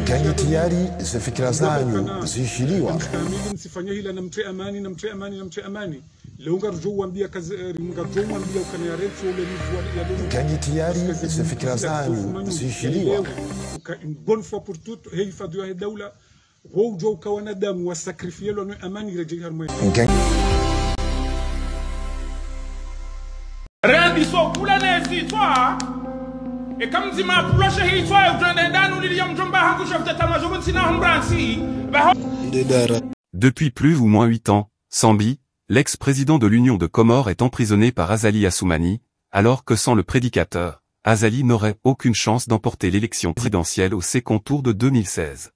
Ganyi tayari za fikira zanyu zishiliwa. Msifanye hila na mtre amani na mtre amani na mtre amani. Leo ngarjo wambia kazi ngarjo wambia ukaniarefu ule mvu ya dono. Ganyi tayari za fikira zanyu zishiliwa. Une bonne fois pour toutes hifadhi ya dawla waujo ukawana damu wasakrifiyelo na amani rejea harmoni. Rendi so kula nezi toa e kamzima pulosha hii toa ujende ndanu lilia mjomba hangu shafta tamajobu sina humbransi Depuis plus ou moins 8 ans, Sambi, l'ex-président de l'Union de Comores est emprisonné par Azali Assoumani, alors que sans le prédicateur, Azali n'aurait aucune chance d'emporter l'élection présidentielle au second tour de 2016.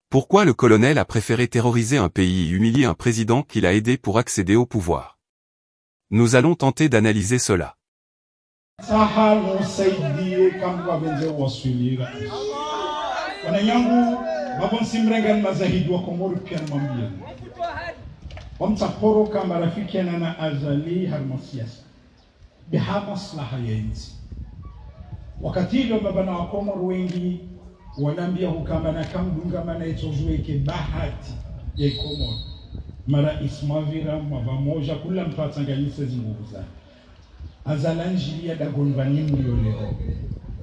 Pourquoi le colonel a préféré terroriser un pays et humilier un président qu'il a aidé pour accéder au pouvoir? Nous allons tenter d'analyser cela. Wakati hilo baba na Wakomoro wengi wanaambia hukambana kamdungamana itojueke bahati ya Komoro mara ismavira mavamoja kula mtu atanganyise zinguvu zake azalanjilia dagon vanimu leo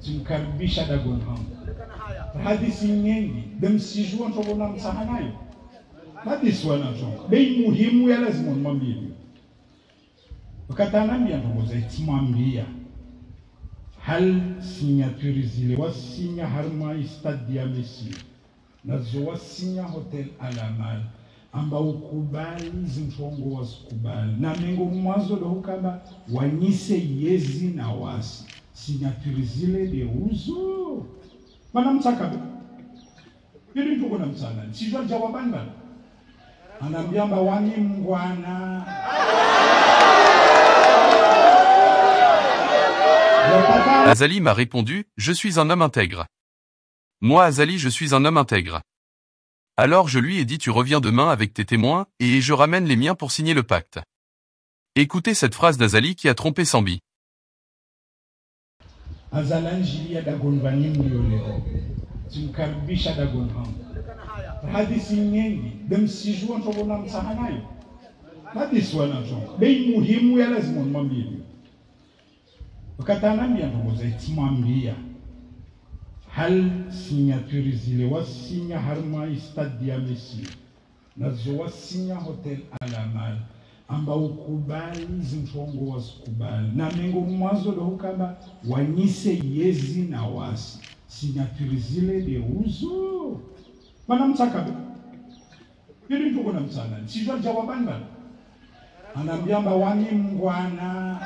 tumkaribisha dagon hamu hadithi nyingi demsijua ntobona msahanayo hadithi wanazo bei muhimu ya lazima mwambie wakati anambia ndogoza itimwambia hal signature zile wasinya harma stade ya Messi nazo wasinya hotel Alamal ambao kubali zintongo wasikubali na mengo mwanzo ndo kama wanyise yezi na wasi signature zile de uzo mana mtaka ili ndio kuna msana sijua jawabani bana anaambia wani mngwana Azali m'a répondu, je suis un homme intègre. Moi Azali je suis un homme intègre. Alors je lui ai dit tu reviens demain avec tes témoins, et je ramène les miens pour signer le pacte. Écoutez cette phrase d'Azali qui a trompé Sambi. Wakati anambia ndogoza itimwambia hal signature zile wasinya harma stade ya Messi nazo wasinya hotel Alamal ambao kubali zintongo wasikubali na mengo mwanzo ndo kama wanyise yezi na wasi signature zile de uzo mana mtaka ili ndio kuna msana sijua jawabani bana anaambia wani mngwana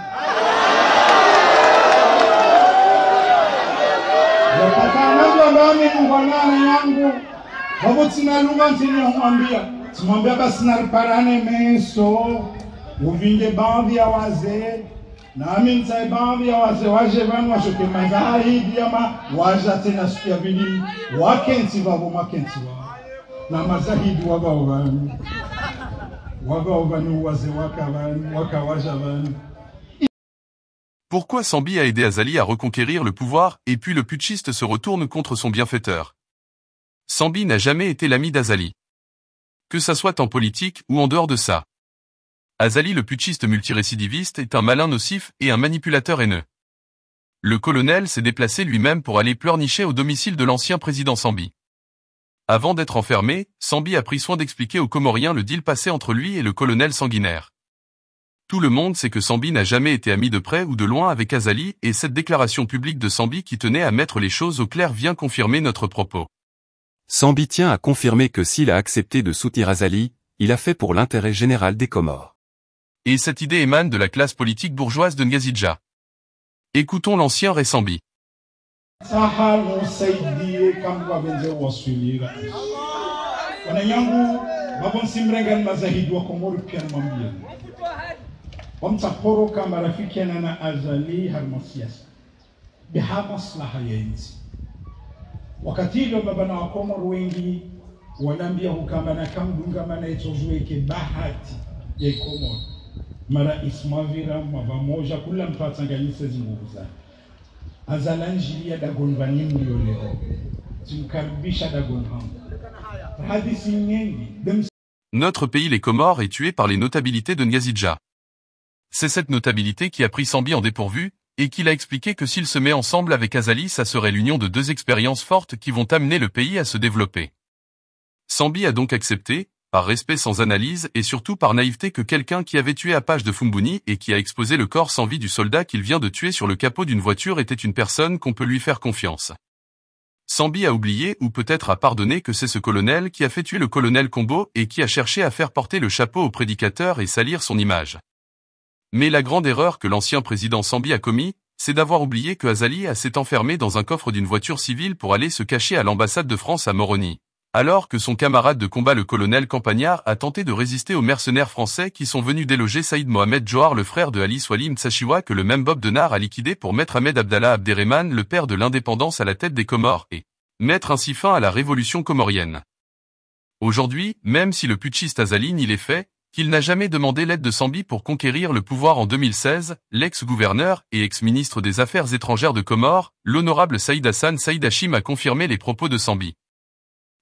yangu wabo tinalunga ntini tumwambia basi nariparane meso uvinge baadhi ya wazee nami ntai baadhi ya wazee waje vanu washoke mazahidi ama waja tena siku ya bili wakenti wabo makenti wabo na mazahidi wagaovani wazee wakawaja vanu. Pourquoi Sambi a aidé Azali à reconquérir le pouvoir et puis le putschiste se retourne contre son bienfaiteur? Sambi n'a jamais été l'ami d'Azali. Que ça soit en politique ou en dehors de ça. Azali le putschiste multirécidiviste est un malin nocif et un manipulateur haineux. Le colonel s'est déplacé lui-même pour aller pleurnicher au domicile de l'ancien président Sambi. Avant d'être enfermé, Sambi a pris soin d'expliquer aux Comoriens le deal passé entre lui et le colonel sanguinaire. Tout le monde sait que Sambi n'a jamais été ami de près ou de loin avec Azali et cette déclaration publique de Sambi qui tenait à mettre les choses au clair vient confirmer notre propos. Sambi tient à confirmer que s'il a accepté de soutenir Azali, il a fait pour l'intérêt général des Comores. Et cette idée émane de la classe politique bourgeoise de Ngazidja. Écoutons l'ancien Ré Sambi. Wamtakoroka marafiki na Azali harmasiasa biha maslaha ya nchi. Wakati hilo baba na Wakomoro wengi wanaambia hukambana kamdungamana itojueke bahati ya Komoro mara ismavira mavamoja kula mtu atanganyise zinguvu zake azalanjilia Dagon Vanim leo tumkaribisha Dagon hangu hadithi nyingi. Notre pays les Comores est tué par les notabilités de Ngazidja. C'est cette notabilité qui a pris Sambi en dépourvu, et qui l'a expliqué que s'il se met ensemble avec Azali, ça serait l'union de deux expériences fortes qui vont amener le pays à se développer. Sambi a donc accepté, par respect sans analyse et surtout par naïveté, que quelqu'un qui avait tué Apage de Fumbuni et qui a exposé le corps sans vie du soldat qu'il vient de tuer sur le capot d'une voiture était une personne qu'on peut lui faire confiance. Sambi a oublié ou peut-être a pardonné que c'est ce colonel qui a fait tuer le colonel Combo et qui a cherché à faire porter le chapeau au prédicateur et salir son image. Mais la grande erreur que l'ancien président Sambi a commis, c'est d'avoir oublié que Azali s'est enfermé dans un coffre d'une voiture civile pour aller se cacher à l'ambassade de France à Moroni, alors que son camarade de combat le colonel Campagnard a tenté de résister aux mercenaires français qui sont venus déloger Saïd Mohamed Johar, le frère de Ali Swalim Tsachiwa, que le même Bob Denard a liquidé pour mettre Ahmed Abdallah Abderrahman, le père de l'indépendance, à la tête des Comores, et mettre ainsi fin à la révolution comorienne. Aujourd'hui, même si le putschiste Azali nie les faits, qu'il n'a jamais demandé l'aide de Sambi pour conquérir le pouvoir en 2016, l'ex-gouverneur et ex-ministre des Affaires étrangères de Comores, l'honorable Saïd Hassan Saïd Hachim, a confirmé les propos de Sambi.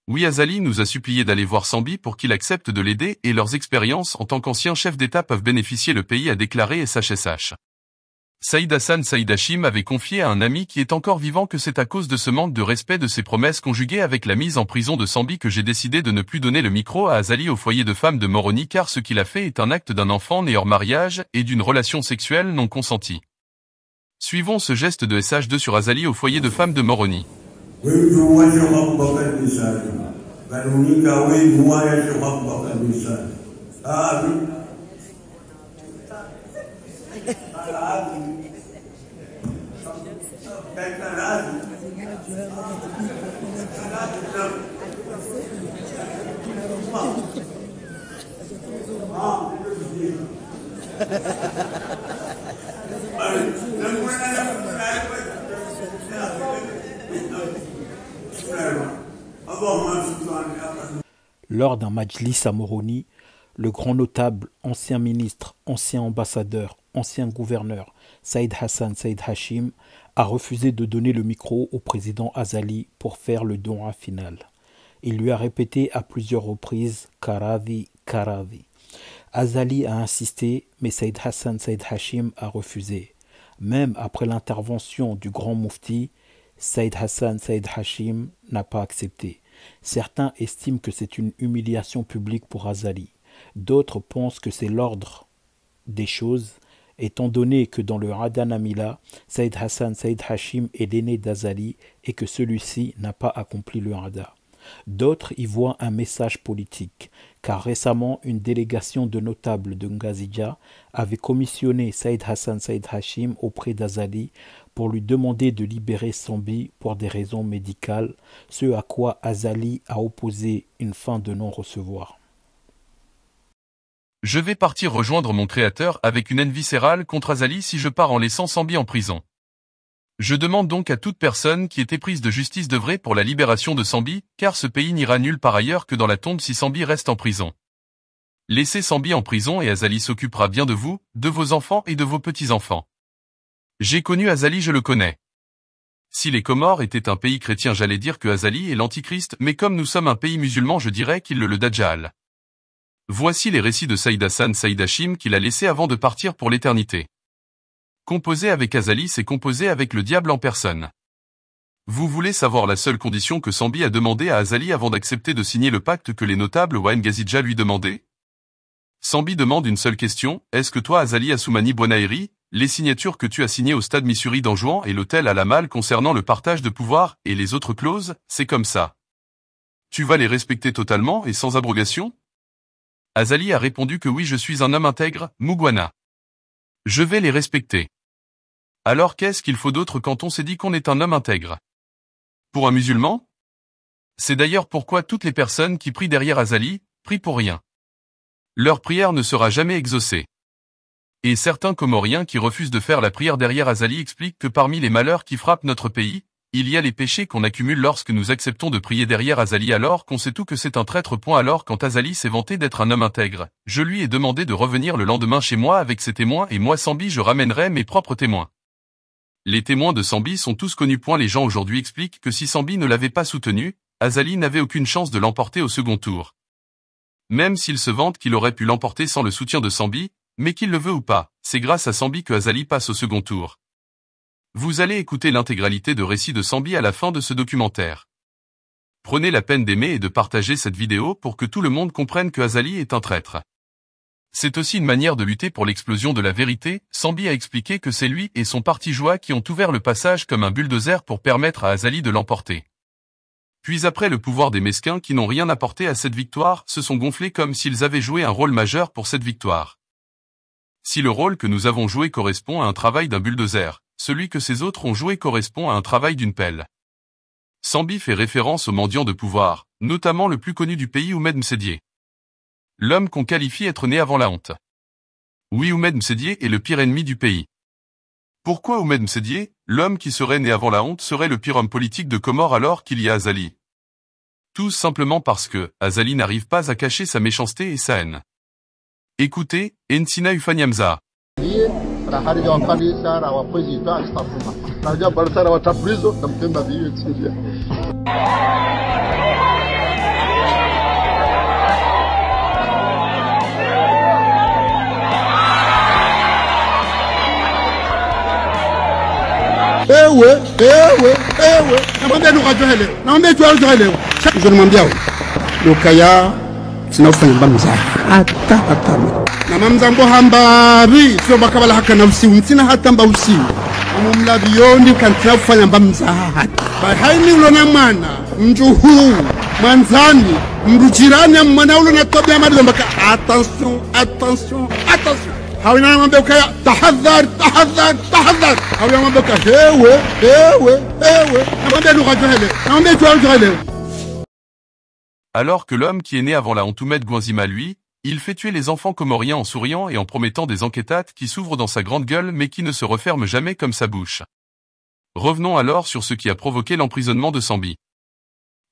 Oui, Azali nous a supplié d'aller voir Sambi pour qu'il accepte de l'aider et leurs expériences en tant qu'anciens chefs d'État peuvent bénéficier, le pays, a déclaré SHSH. Saïd Hassan Saïd Hachim avait confié à un ami qui est encore vivant que c'est à cause de ce manque de respect de ses promesses conjuguées avec la mise en prison de Sambi que j'ai décidé de ne plus donner le micro à Azali au foyer de femmes de Moroni, car ce qu'il a fait est un acte d'un enfant né hors mariage et d'une relation sexuelle non consentie. Suivons ce geste de SH2 sur Azali au foyer de femmes de Moroni. Lors d'un majlis à Moroni, le grand notable, ancien ministre, ancien ambassadeur, ancien gouverneur Saïd Hassan Saïd Hachim a refusé de donner le micro au président Azali pour faire le doua final. Il lui a répété à plusieurs reprises « Karavi, Karavi ». Azali a insisté, mais Saïd Hassan Saïd Hachim a refusé. Même après l'intervention du grand moufti, Saïd Hassan Saïd Hachim n'a pas accepté. Certains estiment que c'est une humiliation publique pour Azali. D'autres pensent que c'est l'ordre des choses, étant donné que dans le Rada Namila, Saïd Hassan Saïd Hachim est l'aîné d'Azali et que celui-ci n'a pas accompli le Rada. D'autres y voient un message politique, car récemment une délégation de notables de Ngazidja avait commissionné Saïd Hassan Saïd Hachim auprès d'Azali pour lui demander de libérer Sambi pour des raisons médicales, ce à quoi Azali a opposé une fin de non-recevoir. Je vais partir rejoindre mon créateur avec une haine viscérale contre Azali si je pars en laissant Sambi en prison. Je demande donc à toute personne qui est éprise de justice d'œuvrer pour la libération de Sambi, car ce pays n'ira nulle part ailleurs que dans la tombe si Sambi reste en prison. Laissez Sambi en prison et Azali s'occupera bien de vous, de vos enfants et de vos petits-enfants. J'ai connu Azali, je le connais. Si les Comores étaient un pays chrétien, j'allais dire que Azali est l'antichrist, mais comme nous sommes un pays musulman, je dirais qu'il le Dajjal. Voici les récits de Saïd Hassan Saïd Hachim qu'il a laissés avant de partir pour l'éternité. Composer avec Azali, c'est composer avec le diable en personne. Vous voulez savoir la seule condition que Sambi a demandé à Azali avant d'accepter de signer le pacte que les notables Ouaine Ngazidja lui demandaient? Sambi demande une seule question, est-ce que toi Azali Assoumani Bouanaïri, les signatures que tu as signées au stade Missouri d'Anjouan et l'hôtel à la Malle concernant le partage de pouvoir et les autres clauses, c'est comme ça. Tu vas les respecter totalement et sans abrogation? Azali a répondu que oui, je suis un homme intègre, Mugwana. Je vais les respecter. Alors qu'est-ce qu'il faut d'autre quand on s'est dit qu'on est un homme intègre? Pour un musulman? C'est d'ailleurs pourquoi toutes les personnes qui prient derrière Azali, prient pour rien. Leur prière ne sera jamais exaucée. Et certains Comoriens qui refusent de faire la prière derrière Azali expliquent que parmi les malheurs qui frappent notre pays, il y a les péchés qu'on accumule lorsque nous acceptons de prier derrière Azali alors qu'on sait tout que c'est un traître. Alors quand Azali s'est vanté d'être un homme intègre, je lui ai demandé de revenir le lendemain chez moi avec ses témoins et moi Sambi je ramènerai mes propres témoins. Les témoins de Sambi sont tous connus. Les gens aujourd'hui expliquent que si Sambi ne l'avait pas soutenu, Azali n'avait aucune chance de l'emporter au second tour. Même s'il se vante qu'il aurait pu l'emporter sans le soutien de Sambi, mais qu'il le veut ou pas, c'est grâce à Sambi que Azali passe au second tour. Vous allez écouter l'intégralité de récits de Sambi à la fin de ce documentaire. Prenez la peine d'aimer et de partager cette vidéo pour que tout le monde comprenne que Azali est un traître. C'est aussi une manière de lutter pour l'explosion de la vérité. Sambi a expliqué que c'est lui et son parti Joie qui ont ouvert le passage comme un bulldozer pour permettre à Azali de l'emporter. Puis après, le pouvoir des mesquins qui n'ont rien apporté à cette victoire se sont gonflés comme s'ils avaient joué un rôle majeur pour cette victoire. Si le rôle que nous avons joué correspond à un travail d'un bulldozer, celui que ces autres ont joué correspond à un travail d'une pelle. Sambi fait référence aux mendiants de pouvoir, notamment le plus connu du pays, Oumed Msedié. L'homme qu'on qualifie être né avant la honte. Oui, Oumed Msedié est le pire ennemi du pays. Pourquoi Oumed Msedié, l'homme qui serait né avant la honte, serait le pire homme politique de Comores alors qu'il y a Azali? Tout simplement parce que Azali n'arrive pas à cacher sa méchanceté et sa haine. Écoutez, Ensina Ufanyamza. Namwambia lugha johele. Namwambia tu johele. Je namwambia lokaya sinafanya mbamza. Hata. Na mamzango hambari sio bakabala haka na usiu sina hata mba usiu. Umumla biondi kantina kufanya mbamza. Bahaini ulona mwana mjuhu manzani mrujirani mwana ulona tobia mali mbaka attention. Hawina mambe ukaya tahadhar. Hawina mambe ukaya hewe. Namwambia lugha johele. Namwambia tu johele. Alors que l'homme qui est né avant la honte, Oumed Gouanzima, lui, il fait tuer les enfants comoriens en souriant et en promettant des enquêtates qui s'ouvrent dans sa grande gueule mais qui ne se referment jamais comme sa bouche. Revenons alors sur ce qui a provoqué l'emprisonnement de Sambi.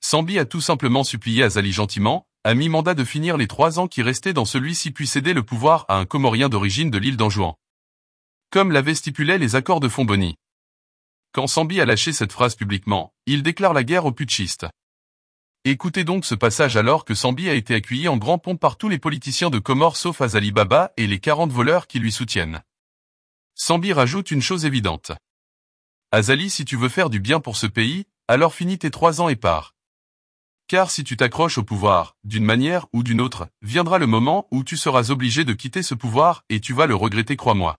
Sambi a tout simplement supplié Azali gentiment, à mi-mandat, de finir les 3 ans qui restaient dans celui-ci puis céder le pouvoir à un Comorien d'origine de l'île d'Anjouan. Comme l'avaient stipulé les accords de Fontbonny. Quand Sambi a lâché cette phrase publiquement, il déclare la guerre aux putschistes. Écoutez donc ce passage alors que Sambi a été accueilli en grand pompe par tous les politiciens de Comores sauf Azali Baba et les 40 voleurs qui lui soutiennent. Sambi rajoute une chose évidente. Azali, si tu veux faire du bien pour ce pays, alors finis tes 3 ans et pars. Car si tu t'accroches au pouvoir, d'une manière ou d'une autre, viendra le moment où tu seras obligé de quitter ce pouvoir et tu vas le regretter, crois-moi.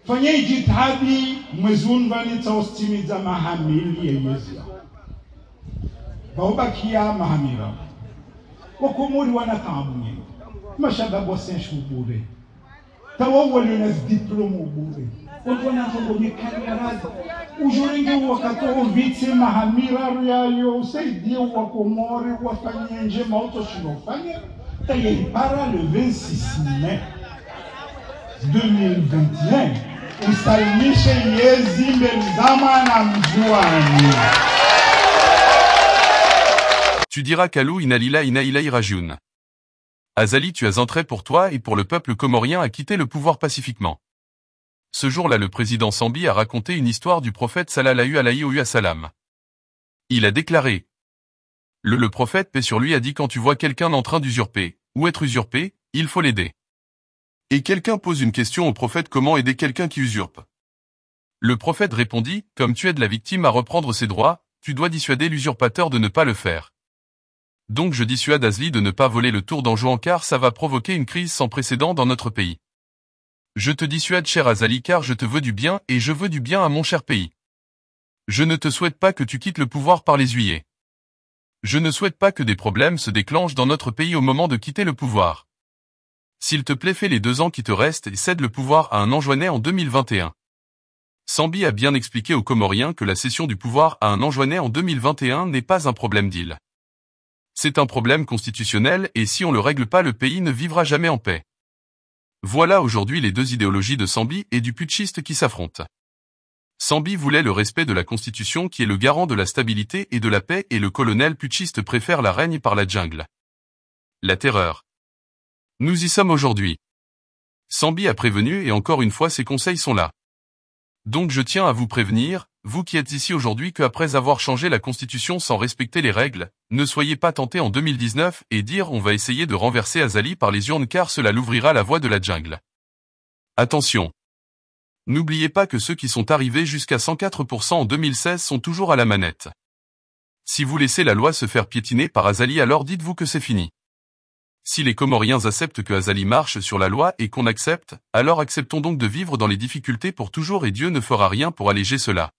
Fanyeni jitihadi mwezi unvani taustimiza mahamili yeyezia. Baubakia mahamira. Wakumuri wanakamunye. Mashaba bosenshi ubure. Tawawali nas diploma ubure. Wana tobonye kanyarazi. Ujurenge wakati ovitse mahamira riayo usaidie wa Komori wafanye nje mauto shinofanya. Tayari le 26 mai 2021. Usalimishe yezi mbelzama na mjuani. Tu diras Kalou inalila inailai rajoun. Azali, tu as un trait pour toi et pour le peuple comorien à quitter le pouvoir pacifiquement. Ce jour-là, le président Sambi a raconté une histoire du prophète Sallallahu alayhi wa sallam. Il a déclaré. Le prophète, paix sur lui, a dit: quand tu vois quelqu'un en train d'usurper, ou être usurpé, il faut l'aider. Et quelqu'un pose une question au prophète: comment aider quelqu'un qui usurpe? Le prophète répondit: comme tu aides la victime à reprendre ses droits, tu dois dissuader l'usurpateur de ne pas le faire. Donc je dissuade Azali de ne pas voler le tour d'Anjouan car ça va provoquer une crise sans précédent dans notre pays. Je te dissuade, cher Azali, car je te veux du bien et je veux du bien à mon cher pays. Je ne te souhaite pas que tu quittes le pouvoir par les huillets. Je ne souhaite pas que des problèmes se déclenchent dans notre pays au moment de quitter le pouvoir. S'il te plaît, fais les 2 ans qui te restent et cède le pouvoir à un Anjouanais en 2021. Sambi a bien expliqué aux Comoriens que la cession du pouvoir à un Anjouanais en 2021 n'est pas un problème d'île. C'est un problème constitutionnel et si on le règle pas, le pays ne vivra jamais en paix. Voilà aujourd'hui les 2 idéologies de Sambi et du putschiste qui s'affrontent. Sambi voulait le respect de la Constitution qui est le garant de la stabilité et de la paix et le colonel putschiste préfère la règne par la jungle. La terreur. Nous y sommes aujourd'hui. Sambi a prévenu et encore une fois ses conseils sont là. Donc je tiens à vous prévenir, vous qui êtes ici aujourd'hui que après avoir changé la constitution sans respecter les règles, ne soyez pas tentés en 2019 et dire on va essayer de renverser Azali par les urnes car cela l'ouvrira la voie de la jungle. Attention. N'oubliez pas que ceux qui sont arrivés jusqu'à 104% en 2016 sont toujours à la manette. Si vous laissez la loi se faire piétiner par Azali alors dites-vous que c'est fini. Si les Comoriens acceptent que Azali marche sur la loi et qu'on accepte, alors acceptons donc de vivre dans les difficultés pour toujours et Dieu ne fera rien pour alléger cela.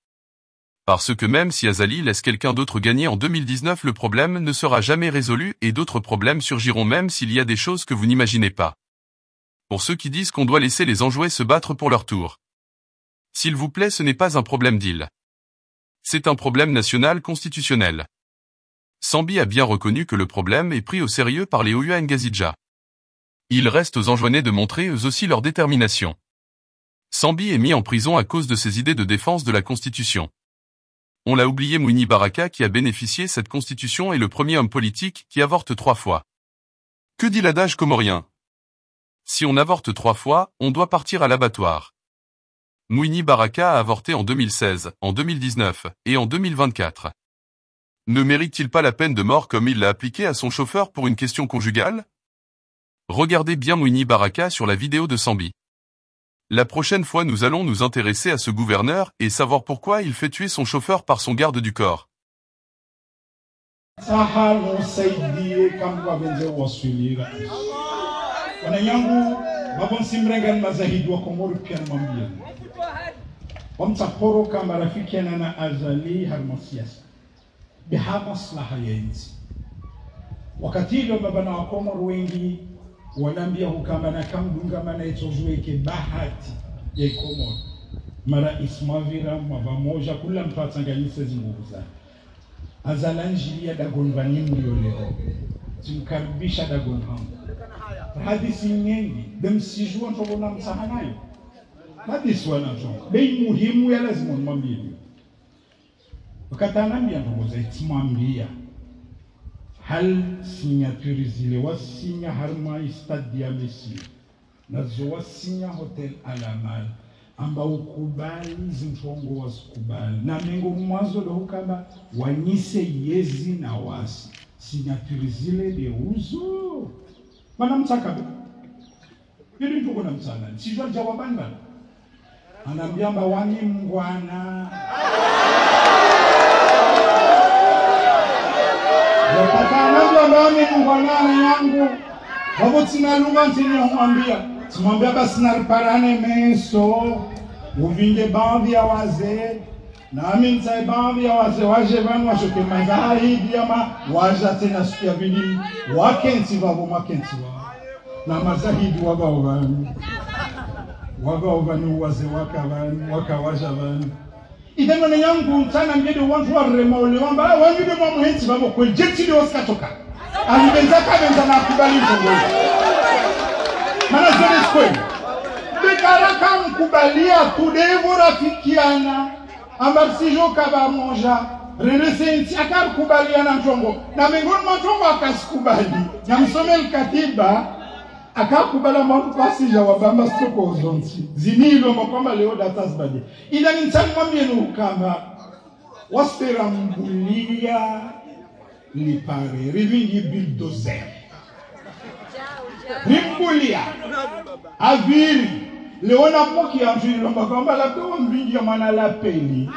Parce que même si Azali laisse quelqu'un d'autre gagner en 2019 le problème ne sera jamais résolu et d'autres problèmes surgiront même s'il y a des choses que vous n'imaginez pas. Pour ceux qui disent qu'on doit laisser les enjoués se battre pour leur tour. S'il vous plaît, ce n'est pas un problème d'île. C'est un problème national constitutionnel. Sambi a bien reconnu que le problème est pris au sérieux par les Oua Ngazidja. Il reste aux enjoinés de montrer eux aussi leur détermination. Sambi est mis en prison à cause de ses idées de défense de la Constitution. On l'a oublié, Mouini Baraka qui a bénéficié cette Constitution est le premier homme politique qui avorte 3 fois. Que dit l'adage comorien? Si on avorte 3 fois, on doit partir à l'abattoir. Mouini Baraka a avorté en 2016, en 2019 et en 2024. Ne mérite-t-il pas la peine de mort comme il l'a appliqué à son chauffeur pour une question conjugale? Regardez bien Mouini Baraka sur la vidéo de Sambi. La prochaine fois nous allons nous intéresser à ce gouverneur et savoir pourquoi il fait tuer son chauffeur par son garde du corps. Biha maslaha ya nchi. Wakati hilo mabana wa Komoro wengi wanaambia hukambana kamdungamana itozueke bahati ya Komoro. Mara ismavira mavamoja kula mtu atanganyise zinguvu zake. Azalanjilia Dagon vanimu yoleo. Tumkaribisha Dagon hamu. Hadisi nyingi demsijua ntobona msahanayo. Hadisi wanatonga. Bei muhimu ya lazima mwambie. Wakati anambia ndogoza itimwambia hal signature zile wasinya harma stade ya Messi nazo wasinya hotel Alamal amba ukubali zintongo wasikubali na mengo mwanzo ndo hukamba wanyise yezi na wasi signature zile de uzo mana mtaka bili ntuko na mtana sijua jawabani bana anambia mba wani mngwana Wapatanavyo ndani mngwanana yangu Wabo tinalunga ntini tumwambia basi nariparane meso Uvinge baadhi ya wazee Nami ntai baadhi ya wazee waje vanu washoke mazaha hidi ama Waja tena siku ya vili Wakenti wabo makenti wabo Na mazahidi waga ovani Waga ovani uwaze waka waja vanu Idemo na yangu mtana mjede wantu wa rema ule wamba wanjude mwa muhenti babo kwe jeti li waskatoka alibenzaka benza na kubali mtongo mana zone skweli dekaraka mkubalia tudevo rafikiana ambarsijo kaba monja renesenti akar kubalia na mtongo na mingoni mtongo akasikubali na msome katiba akakubala mwangu pasija wabamba stoko ozonti zinilo mkwamba leo datas bade ila nintani mwambie nukamba waspera mbulia lipare rivingi bulldozer rimbulia aviri leona poki ya mjini kwamba labda wa mbingi ya mwana la peli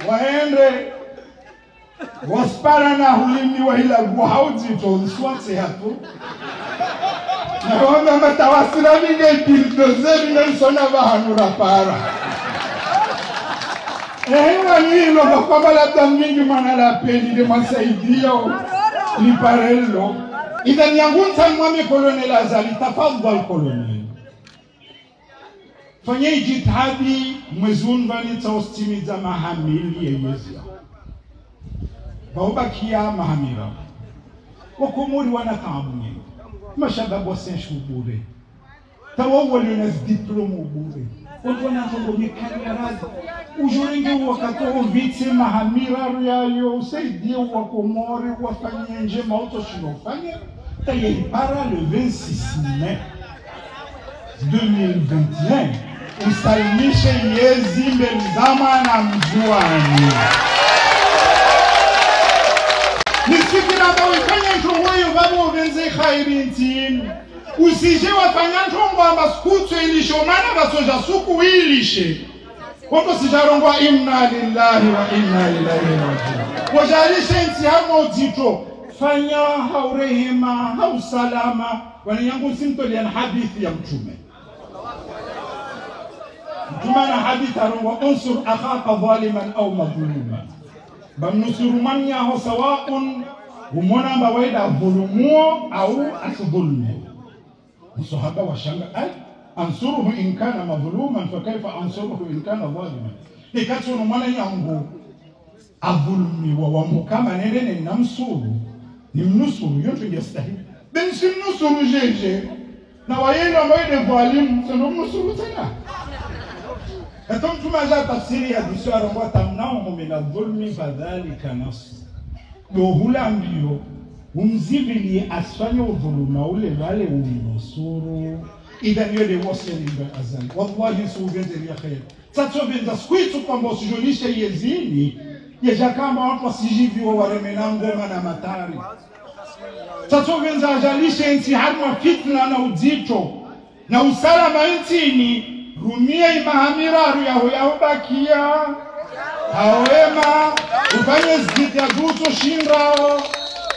waende waspara na hulimi wa hila guhauti to hapo na wanda matawasila minge bulldozer nelsona vahanura para Hilo kwamba labda mingi mwana la peli de masaidia liparello idhan yangunta mwami kolonel Azali tafadhal kolonel fanye jitihadi mwezunvani taustimiza mahamili ya yezia Baubakia mahamira wakumuri wanatamu mashababu wasenshi ubure tawawali unas diplomu ubure Watuwana tongonye kanyarazi Ujurenge wakatoa viti mahamira yayo Usaidie wakomori wafanye nje mauto shinofanye Para le 26 mai 2021 usalimishe Yezi Mbelizama na Mjuani. Nisikira bawifanya nchongoyo babo venze khairi ntini. Usije wafanya nchongo amaskutsu ilishomana basoja suku ilishe. Koto sijarongwa inna lillahi wa inna ilaihi raji'un. Wajalishe nti hamo dito. Fanya haurehema hausalama waniyangu simtolia na hadithi ya mtume na hadithi arongwa unsur akhaka zaliman au madhuluman bamnusuru man yaho sawaun umona mbawaida dhulumuo au asdhulmu msahaba washanga ay ansuruhu in kana madhuluman fa kaifa ansuruhu in kana zaliman ikati umona yangu adhulmi wa wamukama nendene namsuru ni mnusuru yote yastahili ben si mnusuru jeje na wayenda mwaide dhalimu sio mnusuru tena atom tumaja tafsiri ya disara wa tamnao min adh-dhulmi fadhalika nas dohula mbio umzibili asfanya udhuluma ule wale umnusuru idhan yule wasili ba azan wallahi suwende ya khair sasa venda squitu kwamba usijolishe yezini yeja kama watu wasijivi wa waremenango na matari sasa venza ajalishe nti harma fitna na uzito na usalama ntini rumia imahamiraru yaho bakia awema ufanye ziti ya duto shindrao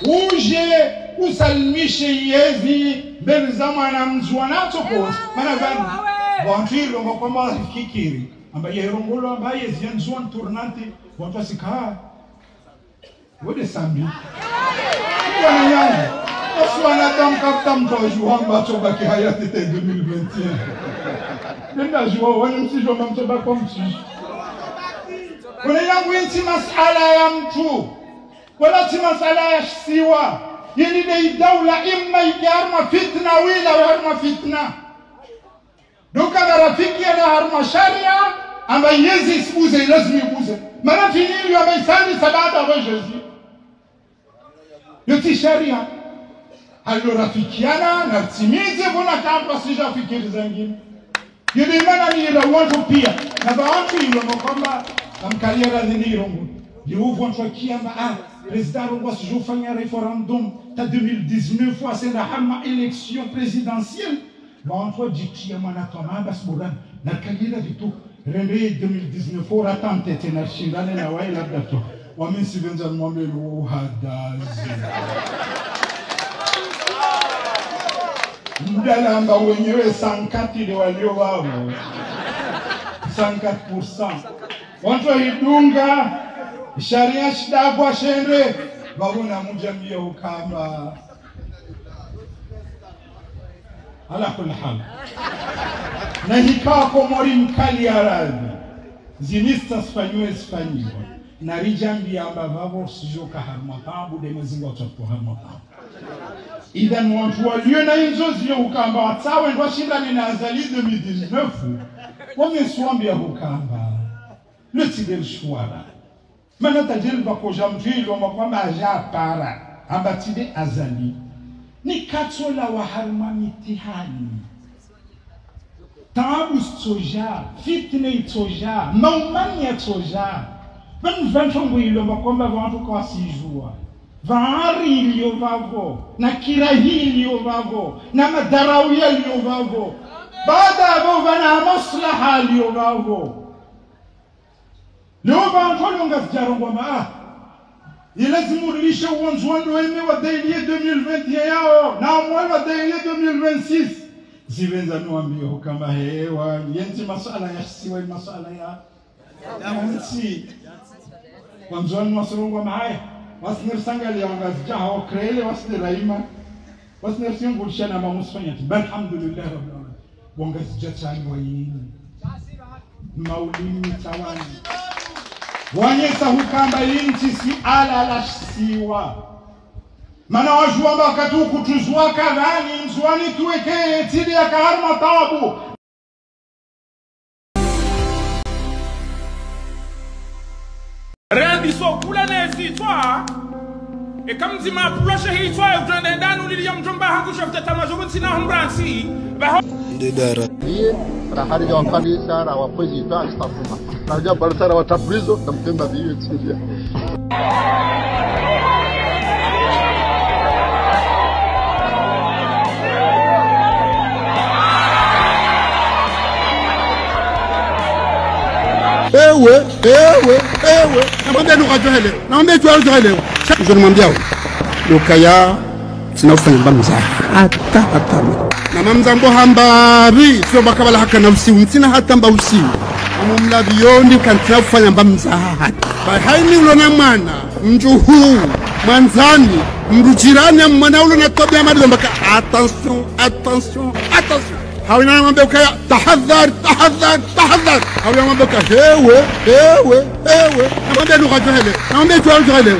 uje usalimishe Yezi Mbelizama na Mjuanato kwa mana gani wantilo ngokoma kikiri ambaye yerongolo ambaye zianzuan tournante watu asikaa wode sambi wana yangu oswana tamkapta mtoju hamba choba ki hayati te 2021 nenda jua wani msijo mamtoba kwa msijo wana yangu inti masala ya mtu wala ti masala ya siwa yeni de dawla imma ikarma fitna wila harma fitna doka na rafiki ya harma sharia amba Yezi isbuze lazima ibuze mana finili ya maisani sabada wa Jezi yote sharia halo rafikiana na timize bona kamba sija fikiri zingine yule mana ni la watu pia na baadhi ile kwamba amkalia radhini rongo liuvu watu kiamba president rongo sijofanya referendum ta 2019 fois c'est la hama élection présidentielle watu jitia mana tomaba sboran na kalila vitu Rende 2019 ora tante tena shindane na wai labda tu wamisi venza mwambe uhadazi mdalamba wenyewe sankati de walio wao 54% watu hidunga sharia shidabwa shende babuna mujambia ukamba ala kulli hal na hikawa komori mkali ya radhi zinista sifanywe sifanyiwa na rijambi ya mbavavo sijoka harmatabu de mezingu watapo harmatabu idhan watu walio na inzozi ya ukamba watawe ndo shindani na azali 2019 wamesuambi ya ukamba lutidel shwara mana tajilva koja mjilo makwamba aja para ambatide azali ni katola wa harma mitihani taabu soja fitne soja maumani soja vanfango ilo makomba vantu kwa sijua vaari iliyo vavo na kirahi iliyo vavo na madarauya iliyo vavo baada avo vana maslaha iliyo vavo leo vantu longa sijarongwa maa ilazimu rilishe uonzwando weme wa dailie 2021 yao na mwel wa dailie 2026 zivenza nuambio kama hewa yenti masala ya siwa masala ya yansi wanzwani wasurungwa mahaya wasnir sangali ya wangazija hao krele wasnir raima wasnir siyungulishia na mamusfanyati balhamdulillah rabbil alamin wangazija chani wa yini maulini tawani wanyesa hukamba inchi si ala la siwa mana wajua wakati ukutuzwa kadhani mzwani tuweke tili ya kaharma tabu Rendi so kula na histoire E kama mzima apulosha hii toa ujende ndani ulilia mjomba hangu shafta tamajobu sina humbransi. Ndedara. Iye rahari ya wakali sana wapozi ita astafuma. Najua bali sana watapulizo na mpemba biyo tsidia. Ewe. Namwambia nukajohe leo. Namwambia tuwajohe leo. Je namwambia Lukaya sinafanya mbamza. Hata. Na mamzambo hambabi sio bakabala haka na usiu mtina hata mba usiu. Amumla biondi kantina kufanya mbamza. Haini ulona mwana mjuhu manzani mrujirani mwana ulona tobia madlo mbaka attention. Hawina namwambia Lukaya tahadhar. Hawina namwambia hewe. Namwambia nukajohe leo. Namwambia tuwajohe leo.